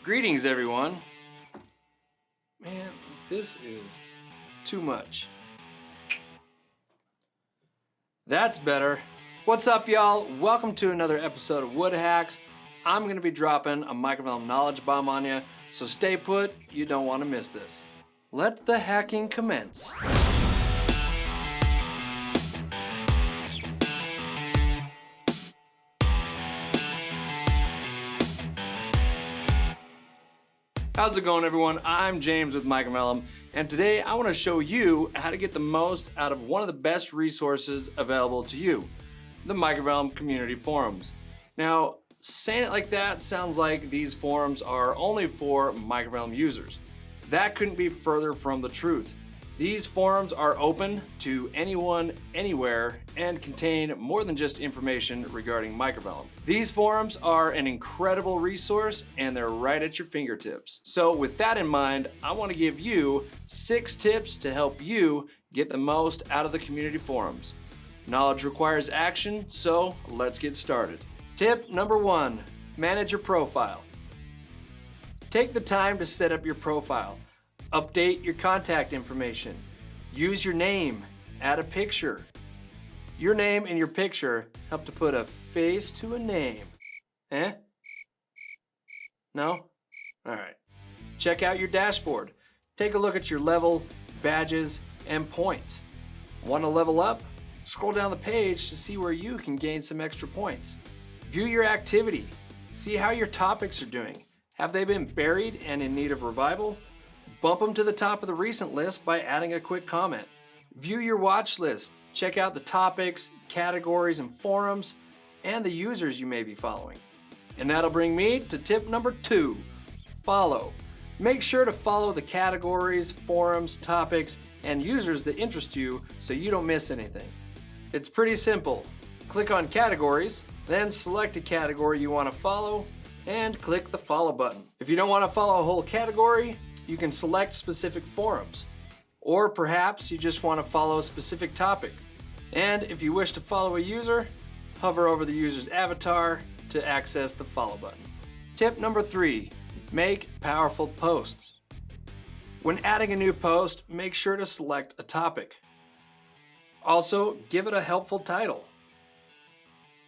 Greetings, everyone. Man, this is too much. That's better. What's up, y'all? Welcome to another episode of Wood Hacks. I'm going to be dropping a Microvellum knowledge bomb on you, so stay put. You don't want to miss this. Let the hacking commence. How's it going, everyone? I'm James with Microvellum, and today I want to show you how to get the most out of one of the best resources available to you, the Microvellum community forums. Now, saying it like that sounds like these forums are only for Microvellum users. That couldn't be further from the truth. These forums are open to anyone, anywhere, and contain more than just information regarding Microvellum. These forums are an incredible resource and they're right at your fingertips. So with that in mind, I want to give you 6 tips to help you get the most out of the community forums. Knowledge requires action, so let's get started. Tip number 1, manage your profile. Take the time to set up your profile. Update your contact information. Use your name. Add a picture. Your name and your picture help to put a face to a name. Eh? No? Alright. Check out your dashboard. Take a look at your level, badges, and points. Want to level up? Scroll down the page to see where you can gain some extra points. View your activity. See how your topics are doing. Have they been buried and in need of revival? Bump them to the top of the recent list by adding a quick comment. View your watch list. Check out the topics, categories, and forums, and the users you may be following. And that'll bring me to tip number 2, follow. Make sure to follow the categories, forums, topics, and users that interest you so you don't miss anything. It's pretty simple. Click on categories, then select a category you want to follow, and click the follow button. If you don't want to follow a whole category, you can select specific forums, or perhaps you just want to follow a specific topic. And if you wish to follow a user, hover over the user's avatar to access the follow button. Tip number 3, make powerful posts. When adding a new post, make sure to select a topic. Also, give it a helpful title.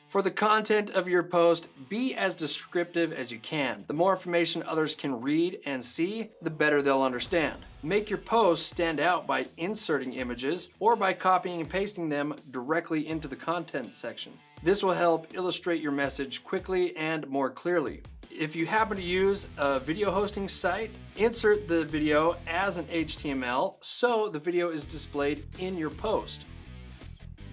For the content of your post, be as descriptive as you can. The more information others can read and see, the better they'll understand. Make your post stand out by inserting images or by copying and pasting them directly into the content section. This will help illustrate your message quickly and more clearly. If you happen to use a video hosting site, insert the video as an HTML so the video is displayed in your post.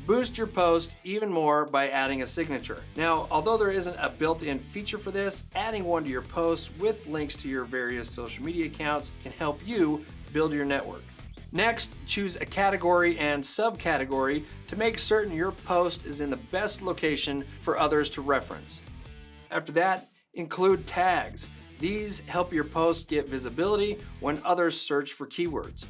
Boost your post even more by adding a signature. Now, although there isn't a built-in feature for this, adding one to your posts with links to your various social media accounts can help you build your network. Next, choose a category and subcategory to make certain your post is in the best location for others to reference. After that, include tags. These help your post get visibility when others search for keywords.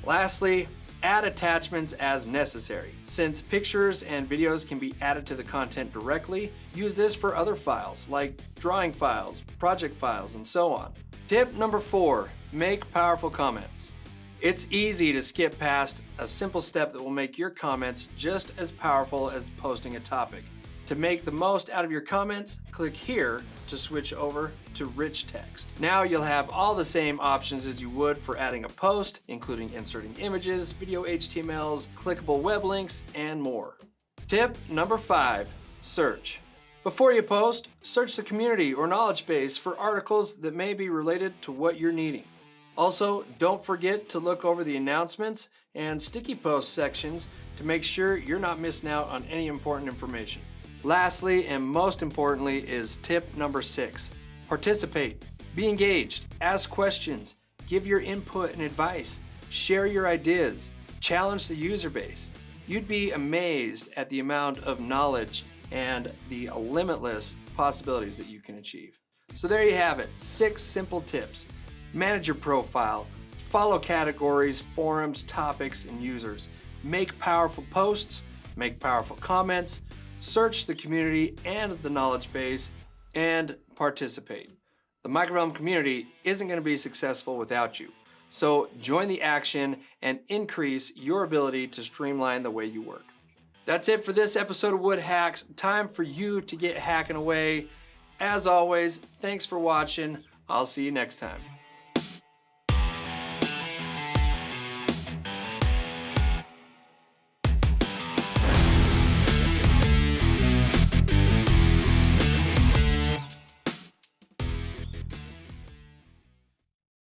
Lastly, add attachments as necessary. Since pictures and videos can be added to the content directly, use this for other files like drawing files, project files, and so on. Tip number 4, make powerful comments. It's easy to skip past a simple step that will make your comments just as powerful as posting a topic. To make the most out of your comments, click here to switch over to rich text. Now you'll have all the same options as you would for adding a post, including inserting images, video HTMLs, clickable web links, and more. Tip number 5, search. Before you post, search the community or knowledge base for articles that may be related to what you're needing. Also, don't forget to look over the announcements and sticky post sections to make sure you're not missing out on any important information. Lastly, and most importantly, is tip number 6. Participate. Be engaged. Ask questions. Give your input and advice. Share your ideas. Challenge the user base. You'd be amazed at the amount of knowledge and the limitless possibilities that you can achieve. So there you have it, 6 simple tips. Manage your profile. Follow categories, forums, topics, and users. Make powerful posts. Make powerful comments. Search the community and the knowledge base, and participate. The Microvellum community isn't going to be successful without you. So join the action and increase your ability to streamline the way you work. That's it for this episode of Wood Hacks. Time for you to get hacking away. As always, thanks for watching. I'll see you next time.